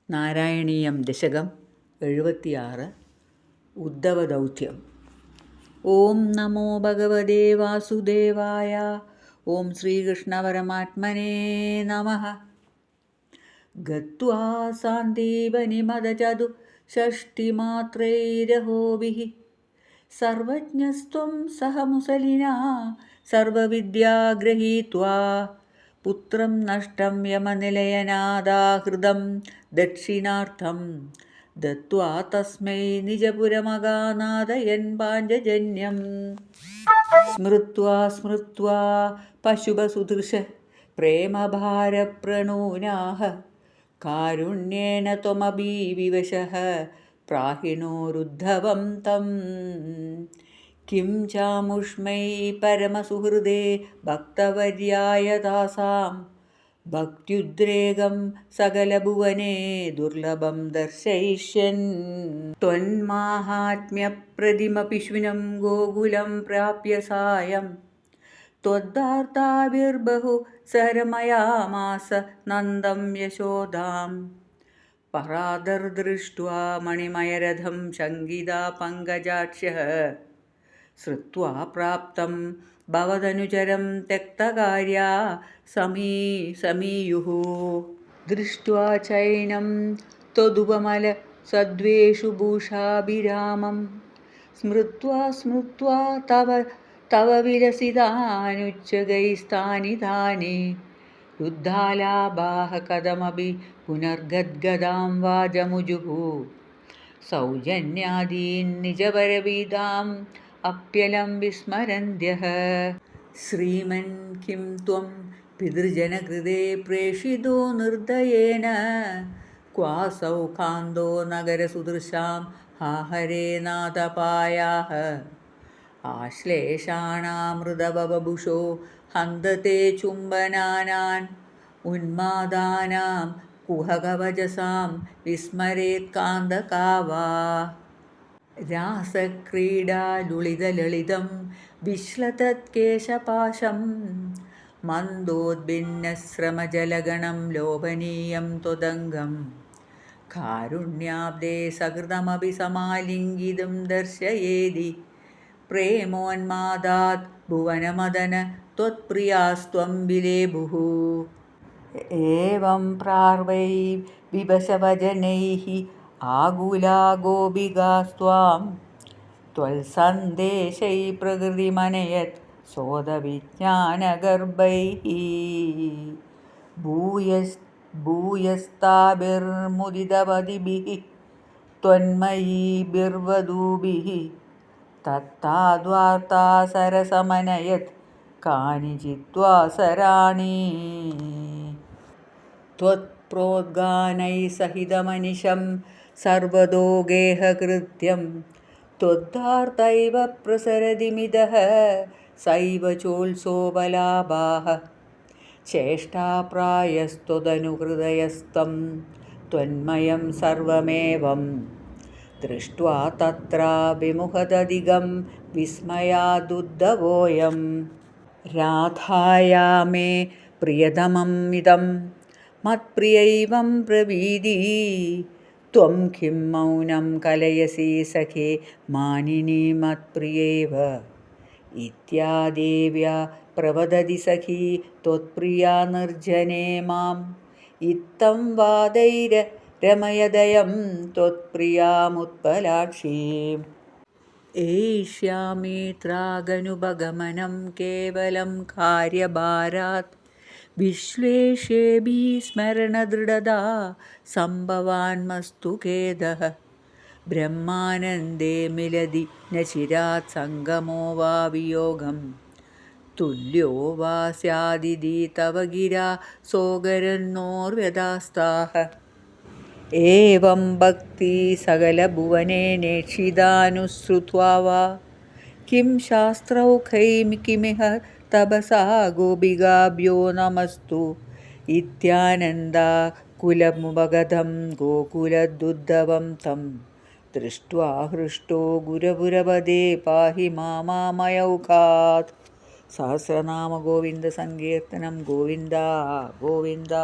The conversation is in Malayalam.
നാരായണീയം ദശകം 76 ഉദ്ധവദൗത്യം. ഓം നമോ ഭഗവതേ വാസുദേവായ. ഓം ശ്രീകൃഷ്ണപരമാത്മനേ നമഃ. ഗത്വാ സാന്ദീപനിമദചതുഷ്ഷഷ്ടിമാത്രൈരഹോഭിഃ സർവജ്ഞസ്ത്വം സഹ മുസലിനാ സർവവിദ്യാ ഗൃഹീത്വാ പുത്രം നഷ്ടം യമനിലയനാദാഹൃതം ദക്ഷിണാർത്ഥം ദത്വാ തസ്മൈ നിജപുരമഗാനാദയൻ പാഞ്ചജന്യം. സ്മൃത്വാ പശുപസുദൃശ പ്രേമഭാരപ്രണൂനാഃ കാരുണ്യേന ത്വമപി വിവശഃ പ്രാഹിണോരുദ്ധവം തം. കിം ചാമുഷ്മൈ പരമസുഹൃദേ ഭക്തവർയായ താസാം ഭക്ത്യുദ്രേകം സകലഭുവനേ ദുർലഭം ദർശയിഷ്യൻ. ത്വന്മാഹാത്മ്യപ്രതിമപിശുനം ഗോകുലം പ്രാപ്യ സായം ത്വദ്ധാർത്താഭിർബഹു സരമയാമാസ നന്ദം യശോദാം. പരാദർദൃഷ്ട്വാ മണിമയരഥം ശങ്കിതാ പങ്കജാക്ഷ്യഃ ശ്രുത്വാ പ്രാപ്തം ഭവതനുചരം ത്യക്തകാര്യാ സമീയുഃ. ദൃഷ്ട്വാ ചൈനം ത്വദുപമലസദ്വേഷു ഭൂഷാഭിരാമം സ്മൃത്വാ തവ വിലസിതാനുച്ഛൈസ്താനി താനി. യുദ്ധാലാഭാഃ കഥമപി പുനർഗദ്ഗദാം വാചമുജുഃ സൗജന്യാദീൻ നിജപരവിതാം അപ്യലം വിസ്മരന്ത്യഃ. ശ്രീമൻ കിം ത്വം പിതൃജനകൃതേ പ്രേഷിതോ നിർദയേന ക്വാസൗ കാന്തോ നഗരസുദൃശാം ഹാഹരേ നാഥപായാഃ. ആശ്ലേഷാണാമൃതബഭുഷോ ഹന്തത്തെ ചുംബനാനാൻ ഉന്മാദാനാം കുഹകവചസാം വിസ്മരേത് കാന്തകാവാ. രാസക്രീഡാലുളിതലളിതം വിശ്ലതത്കേശപാശം മന്ദോദ്ഭിന്നശ്രമജലഗണം ലോഭനീയം ത്വദംഗം. കാരുണ്യാബ്ദേ സകൃതമപി സമാലിംഗിതം ദർശയേതി പ്രേമോന്മാദാത് ഭുവനമദന ത്വത്പ്രിയാസ്ത്വം വിലേഭുഃ. ഏവം പ്രാർവൈ വിവശവചനൈഃ ആകുലാ ഗോപികാസ്ത്വാം ത്വൽസന്ദേശൈ പ്രകൃതിമനയത് സോദവിജ്ഞാനഗർഭൈഃ. ഭൂയസ്താഭിർമുദിതപതിഭിഃ ത്വന്മയീഭിർവധൂഭിഃ തത്താദ്വാർത്താ സരസമനയത് കാനിചിദ്വാസരാണി. ത്വത്പ്രോദ്ഗാനൈഃ സഹിതമനിശം സർവതോ ഗേഹകൃത്യം ത്വദ്ധാർത്തൈവ പ്രസരതി മിതഃ സൈവ ചോത്സോപലാഭാഃ. ചേഷ്ടാപ്രായസ്ത്വദനുഹൃദയസ്ഥം ത്വന്മയം സർവമേവം ദൃഷ്ട്വാ തത്രാഭിമുഖതധികം വിസ്മയാദുദ്ധവോऽയം. രാധായാ മേ പ്രിയതമം ഇദം മത്പ്രിയൈവം ബ്രവീതി ത്വം കിം മൗനം കലയസി സഖേ മാനിനി മത്പ്രിയേവ. ഇത്യാദേവ്യാ പ്രവദതി സഖീ ത്വത്പ്രിയാ നിർജ്ജനേ മാം ഇത്തം വാദൈരമയദയം ത്വത്പ്രിയാമുത്പലാക്ഷീം. ഏഷ്യാമിത്രാഗനുപഗമനം കേവലം കാര്യഭാരാത് വിശ്വേഷേഭി സ്മരണദൃഢതാ സംഭവാന്മസ്തു ഖേദഃ. ബ്രഹ്മാനന്ദേ മിലതി ന ചിരാത് സംഗമോ വാ വിയോഗം തുല്യോ വാ സ്യാദിതി തവ ഗിരാ സോഗരന്നോർവ്യഥാസ്താഃ. ഏവം ഭക്തി സകലഭുവനേ നേക്ഷിതാനുശ്രുത്വാ വാ കിം ശാസ്ത്രൗഘൈ കിമിഹ തപസാ ഗോപികാഭ്യോ നമസ്തു. ഇത്യാനന്ദാകുലമുപഗതം ഗോകുലദുദ്ധവം തം ദൃഷ്ട്വാ ഹൃഷ്ടോ ഗുരപുരപദേ പാഹി മാമാമയൗഘാത്. സഹസ്രനാമ ഗോവിന്ദ സങ്കീർത്തനം. ഗോവിന്ദ ഗോവിന്ദ.